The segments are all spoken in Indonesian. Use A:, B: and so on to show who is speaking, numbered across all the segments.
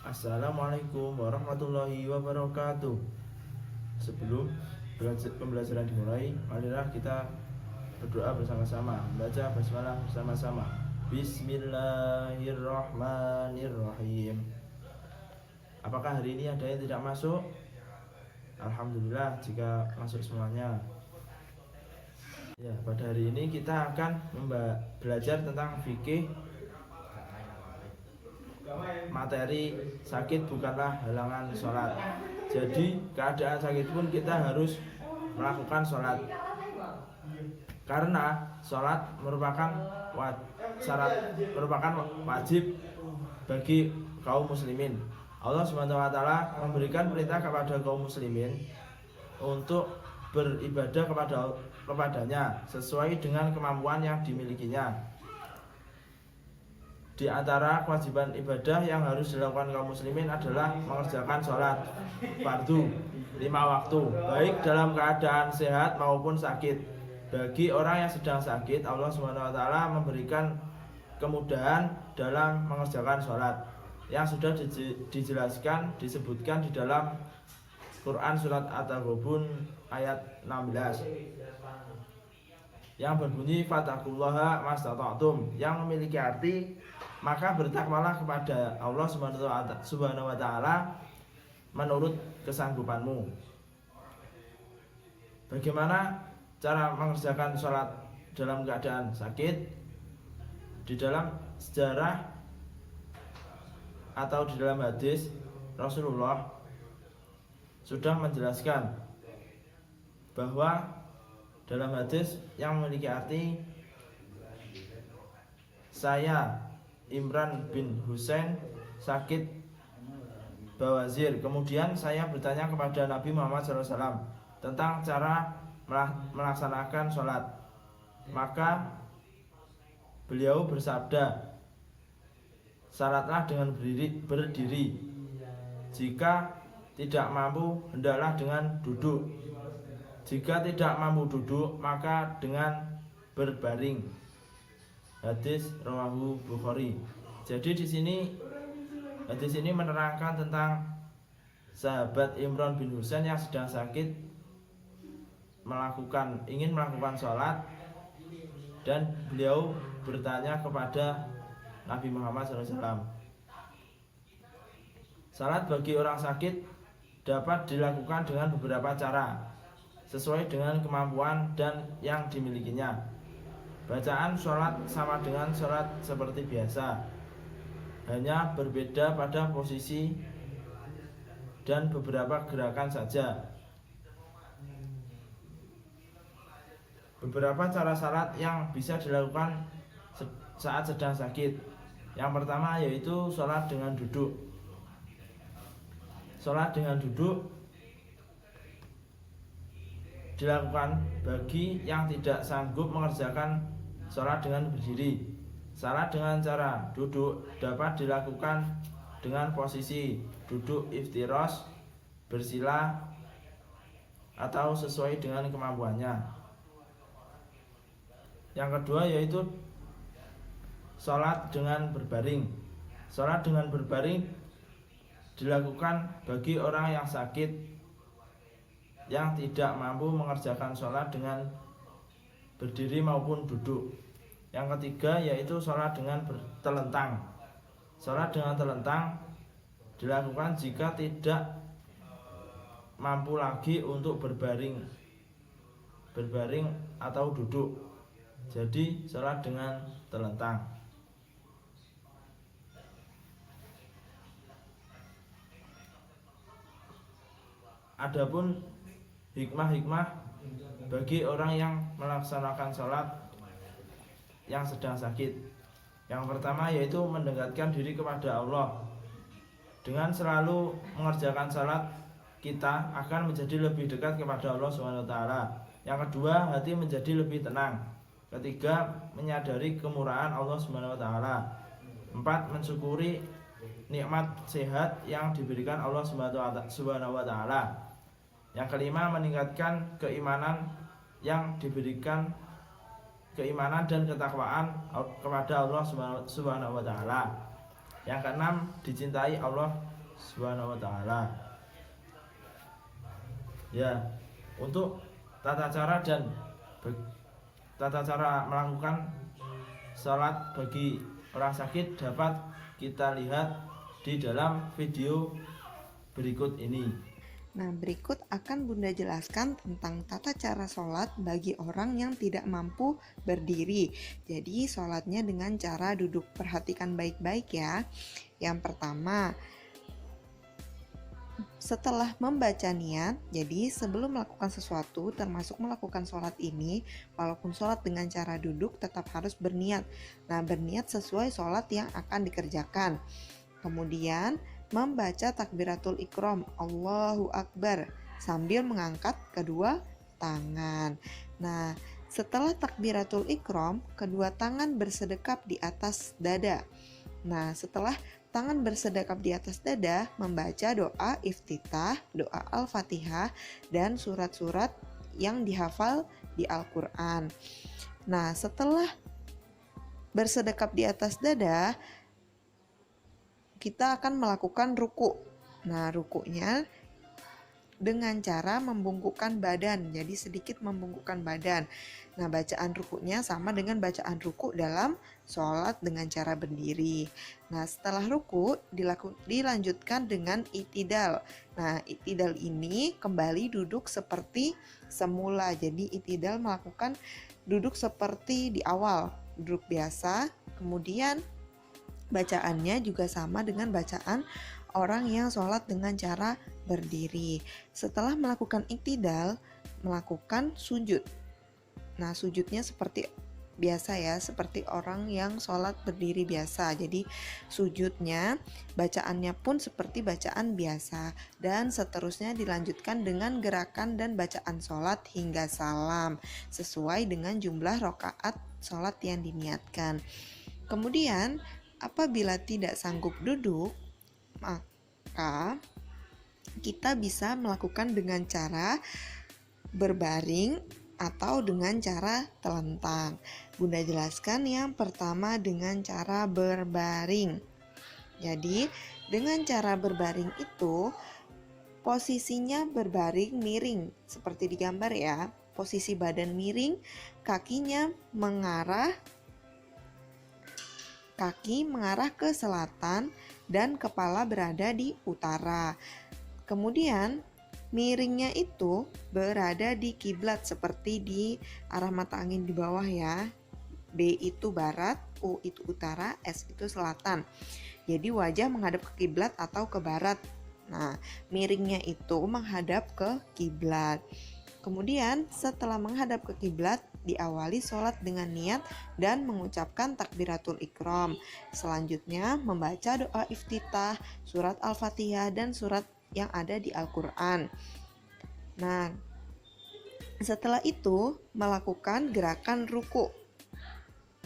A: Assalamualaikum warahmatullahi wabarakatuh. Sebelum pembelajaran dimulai, marilah kita berdoa bersama-sama, membaca basmalah bersama-sama. Bismillahirrahmanirrahim. Apakah hari ini ada yang tidak masuk? Alhamdulillah jika masuk semuanya. Ya, pada hari ini kita akan belajar tentang fikih. Materi sakit bukanlah halangan sholat. Jadi keadaan sakit pun kita harus melakukan sholat, karena sholat merupakan wajib bagi kaum muslimin. Allah SWT memberikan perintah kepada kaum muslimin untuk beribadah kepadanya sesuai dengan kemampuan yang dimilikinya. Di antara kewajiban ibadah yang harus dilakukan kaum muslimin adalah mengerjakan sholat fardu 5 waktu, baik dalam keadaan sehat maupun sakit. Bagi orang yang sedang sakit, Allah SWT memberikan kemudahan dalam mengerjakan sholat yang sudah disebutkan di dalam Quran surat At-Taghabun ayat 16 yang berbunyi fattaqullaha mastata'tum, yang memiliki arti maka bertakwalah kepada Allah Subhanahu wa taala menurut kesanggupanmu. Bagaimana cara mengerjakan sholat dalam keadaan sakit? Di dalam sejarah atau di dalam hadis, Rasulullah sudah menjelaskan bahwa dalam hadis yang memiliki arti, saya Imran bin Husain sakit bawazir. Kemudian saya bertanya kepada Nabi Muhammad SAW tentang cara melaksanakan sholat. Maka beliau bersabda, salatlah dengan berdiri. Jika tidak mampu, hendaklah dengan duduk. Jika tidak mampu duduk, maka dengan berbaring. Hadis rawahu Bukhari. Jadi di sini hadis ini menerangkan tentang sahabat Imran bin Husain yang sedang sakit ingin melakukan sholat, dan beliau bertanya kepada Nabi Muhammad SAW. Salat bagi orang sakit dapat dilakukan dengan beberapa cara sesuai dengan kemampuan dan yang dimilikinya. Bacaan sholat sama dengan sholat seperti biasa, hanya berbeda pada posisi dan beberapa gerakan saja. Beberapa cara sholat yang bisa dilakukan saat sedang sakit. Yang pertama yaitu sholat dengan duduk. Sholat dengan duduk dilakukan bagi yang tidak sanggup mengerjakan sholat dengan berdiri. Salat dengan cara duduk dapat dilakukan dengan posisi duduk iftiros, bersila, atau sesuai dengan kemampuannya. Yang kedua yaitu sholat dengan berbaring. Sholat dengan berbaring dilakukan bagi orang yang sakit yang tidak mampu mengerjakan sholat dengan berdiri maupun duduk. Yang ketiga yaitu sholat dengan telentang. Sholat dengan telentang dilakukan jika tidak mampu lagi untuk berbaring atau duduk. Jadi sholat dengan telentang. Adapun hikmah-hikmah bagi orang yang melaksanakan sholat yang sedang sakit, yang pertama yaitu mendekatkan diri kepada Allah. Dengan selalu mengerjakan sholat, kita akan menjadi lebih dekat kepada Allah SWT. Yang kedua, hati menjadi lebih tenang. Ketiga, menyadari kemurahan Allah SWT. 4, mensyukuri nikmat sehat yang diberikan Allah SWT. Yang kelima, meningkatkan keimanan yang diberikan keimanan dan ketakwaan kepada Allah Subhanahu wa taala. Yang keenam, dicintai Allah Subhanahu wa taala. Ya, untuk tata cara tata cara melakukan salat bagi orang sakit dapat kita lihat di dalam video berikut ini.
B: Nah, berikut akan Bunda jelaskan tentang tata cara sholat bagi orang yang tidak mampu berdiri. Jadi, sholatnya dengan cara duduk. Perhatikan baik-baik ya. Yang pertama, setelah membaca niat, jadi sebelum melakukan sesuatu, termasuk melakukan sholat ini, walaupun sholat dengan cara duduk, tetap harus berniat. Nah, berniat sesuai sholat yang akan dikerjakan. Kemudian, membaca takbiratul ikram, Allahu Akbar, sambil mengangkat kedua tangan. Nah, setelah takbiratul ikram, kedua tangan bersedekap di atas dada. Nah, setelah tangan bersedekap di atas dada, membaca doa iftitah, doa Al-Fatihah, dan surat-surat yang dihafal di Al-Quran. Nah, setelah bersedekap di atas dada, kita akan melakukan ruku. Nah, rukunya dengan cara membungkukkan badan, jadi sedikit membungkukkan badan. Nah, bacaan rukunya sama dengan bacaan ruku dalam sholat dengan cara berdiri. Nah, setelah ruku dilanjutkan dengan itidal. Nah, itidal ini kembali duduk seperti semula. Jadi itidal melakukan duduk seperti di awal, duduk biasa. Kemudian bacaannya juga sama dengan bacaan orang yang sholat dengan cara berdiri. Setelah melakukan iktidal, melakukan sujud. Nah, sujudnya seperti biasa ya, seperti orang yang sholat berdiri biasa. Jadi sujudnya, bacaannya pun seperti bacaan biasa. Dan seterusnya dilanjutkan dengan gerakan dan bacaan sholat hingga salam, sesuai dengan jumlah rakaat sholat yang diniatkan. Kemudian, apabila tidak sanggup duduk, maka kita bisa melakukan dengan cara berbaring atau dengan cara telentang. Bunda jelaskan yang pertama dengan cara berbaring. Jadi, dengan cara berbaring itu posisinya berbaring miring seperti di gambar ya. Posisi badan miring, kaki mengarah ke selatan dan kepala berada di utara. Kemudian miringnya itu berada di kiblat seperti di arah mata angin di bawah ya. B itu barat, U itu utara, S itu selatan. Jadi wajah menghadap ke kiblat atau ke barat. Nah, miringnya itu menghadap ke kiblat. Kemudian setelah menghadap ke kiblat, diawali sholat dengan niat dan mengucapkan takbiratul ikram. Selanjutnya membaca doa iftitah, surat Al-Fatihah, dan surat yang ada di Al-Quran. Nah, setelah itu melakukan gerakan ruku.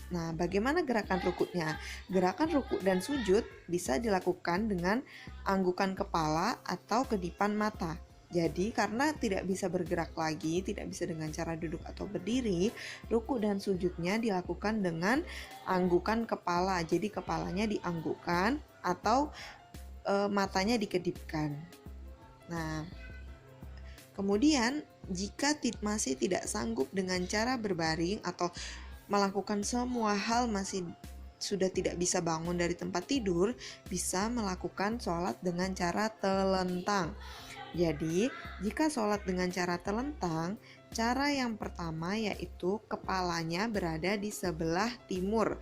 B: Nah, bagaimana gerakan rukunya? Gerakan ruku dan sujud bisa dilakukan dengan anggukan kepala atau kedipan mata. Jadi karena tidak bisa bergerak lagi, tidak bisa dengan cara duduk atau berdiri, ruku dan sujudnya dilakukan dengan anggukan kepala. Jadi kepalanya dianggukkan atau matanya dikedipkan. Nah, kemudian jika masih tidak sanggup dengan cara berbaring atau melakukan semua hal masih sudah tidak bisa bangun dari tempat tidur, bisa melakukan sholat dengan cara telentang. Jadi, jika sholat dengan cara telentang, cara yang pertama yaitu kepalanya berada di sebelah timur.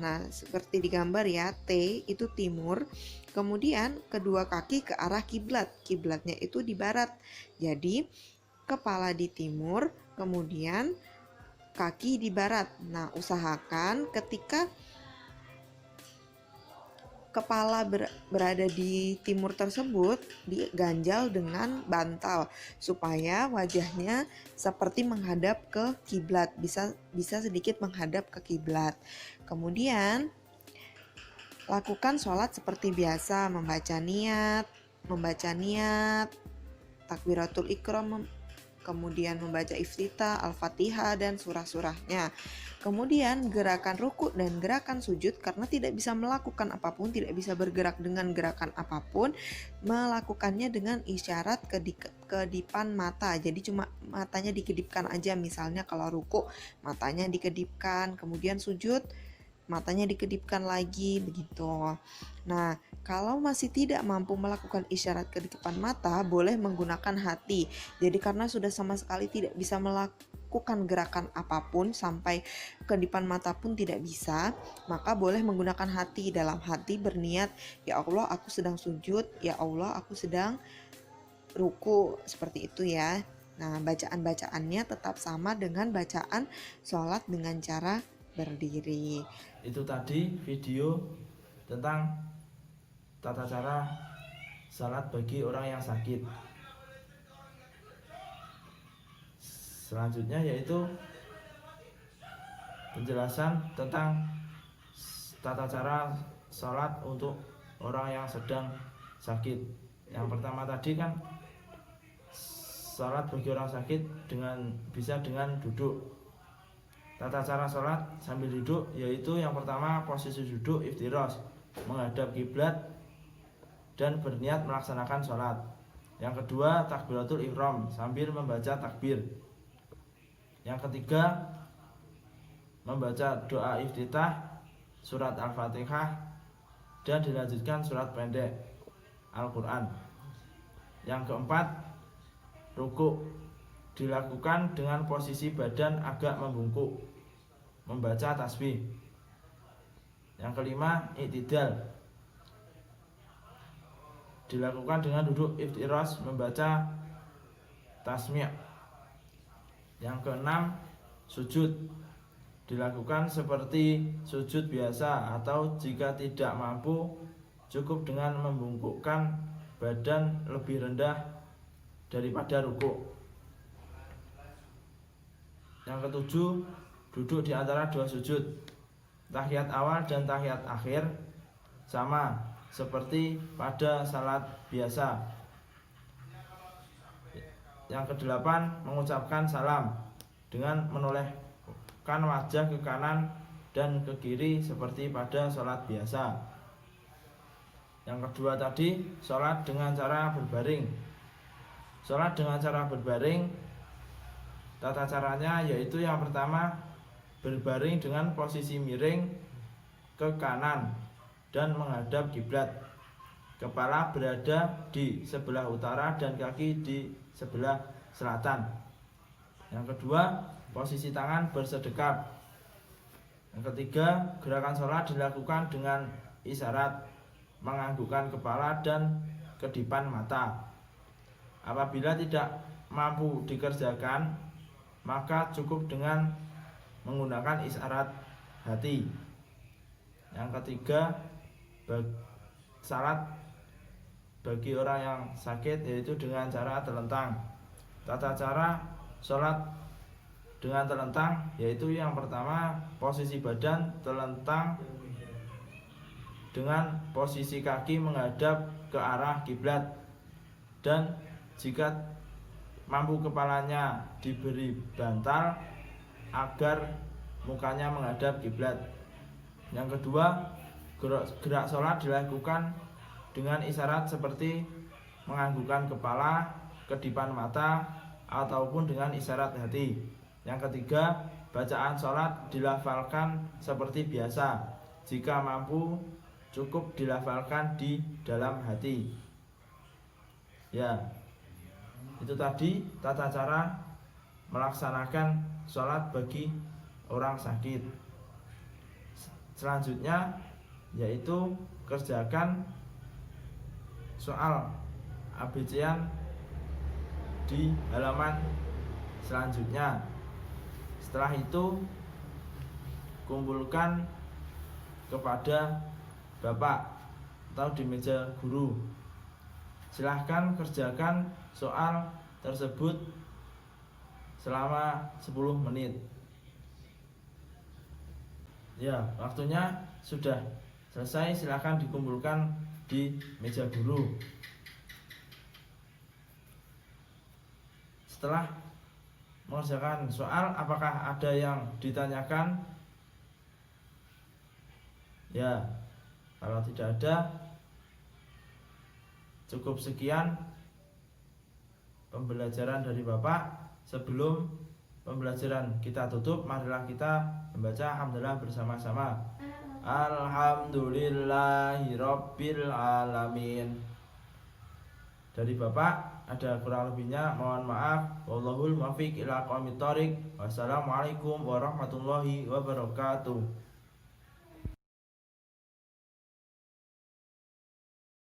B: Nah, seperti di gambar ya, T itu timur. Kemudian kedua kaki ke arah kiblat. Kiblatnya itu di barat. Jadi, kepala di timur, kemudian kaki di barat. Nah, usahakan ketika kepala berada di timur tersebut diganjal dengan bantal supaya wajahnya seperti menghadap ke kiblat, bisa sedikit menghadap ke kiblat. Kemudian lakukan sholat seperti biasa, membaca niat, takbiratul ikram, kemudian membaca iftitah, al-fatihah, dan surah-surahnya. Kemudian gerakan ruku dan gerakan sujud, karena tidak bisa melakukan apapun, tidak bisa bergerak dengan gerakan apapun, melakukannya dengan isyarat kedipan mata. Jadi cuma matanya dikedipkan aja, misalnya kalau ruku matanya dikedipkan, kemudian sujud matanya dikedipkan lagi, begitu. Nah, kalau masih tidak mampu melakukan isyarat kedipan mata, boleh menggunakan hati. Jadi karena sudah sama sekali tidak bisa melakukan gerakan apapun, sampai kedipan mata pun tidak bisa, maka boleh menggunakan hati. Dalam hati berniat, ya Allah aku sedang sujud, ya Allah aku sedang ruku, seperti itu ya. Nah, bacaan-bacaannya tetap sama dengan bacaan sholat dengan cara berdiri.
A: Itu tadi video tentang tata cara salat bagi orang yang sakit. Selanjutnya yaitu penjelasan tentang tata cara salat untuk orang yang sedang sakit. Yang pertama tadi kan salat bagi orang sakit bisa dengan duduk. Tata cara sholat sambil duduk yaitu yang pertama posisi duduk iftirosh, menghadap kiblat dan berniat melaksanakan sholat. Yang kedua takbiratul ihram sambil membaca takbir. Yang ketiga membaca doa iftitah, surat al-fatihah, dan dilanjutkan surat pendek Al-Quran. Yang keempat rukuk, dilakukan dengan posisi badan agak membungkuk, membaca tasbih. Yang kelima i'tidal, dilakukan dengan duduk iftirosh, membaca tasmi'. Yang keenam sujud, dilakukan seperti sujud biasa, atau jika tidak mampu cukup dengan membungkukkan badan lebih rendah daripada rukuk. Yang ketujuh duduk di antara dua sujud. Tahiyat awal dan tahiyat akhir sama seperti pada salat biasa. Yang kedelapan mengucapkan salam dengan menolehkan wajah ke kanan dan ke kiri seperti pada salat biasa. Yang kedua tadi salat dengan cara berbaring. Salat dengan cara berbaring, tata caranya yaitu yang pertama berbaring dengan posisi miring ke kanan dan menghadap kiblat. Kepala berada di sebelah utara dan kaki di sebelah selatan. Yang kedua, posisi tangan bersedekap. Yang ketiga, gerakan sholat dilakukan dengan isyarat menganggukkan kepala dan kedipan mata. Apabila tidak mampu dikerjakan, maka cukup dengan menggunakan isyarat hati. Yang ketiga, salat bagi orang yang sakit yaitu dengan cara telentang. Tata cara sholat dengan telentang yaitu yang pertama posisi badan telentang dengan posisi kaki menghadap ke arah kiblat, dan jika mampu kepalanya diberi bantal agar mukanya menghadap kiblat. Yang kedua, gerak sholat dilakukan dengan isyarat seperti menganggukkan kepala, kedipan mata, ataupun dengan isyarat hati. Yang ketiga, bacaan sholat dilafalkan seperti biasa. Jika mampu, cukup dilafalkan di dalam hati. Ya, itu tadi tata cara melaksanakan sholat bagi orang sakit. Selanjutnya yaitu kerjakan soal ABC-an di halaman selanjutnya. Setelah itu kumpulkan kepada Bapak atau di meja guru. Silahkan kerjakan soal tersebut selama 10 menit. Ya, waktunya sudah selesai, silahkan dikumpulkan di meja guru. Setelah mengerjakan soal. Apakah ada yang ditanyakan? Ya, kalau tidak ada, cukup sekian pembelajaran dari Bapak. Sebelum pembelajaran kita tutup, marilah kita membaca hamdalah bersama-sama. Alhamdulillahirabbil alamin. Dari Bapak ada kurang lebihnya, mohon maaf. Wallahul muwaffiq ila aqwamit thoriq. Wassalamualaikum warahmatullahi wabarakatuh.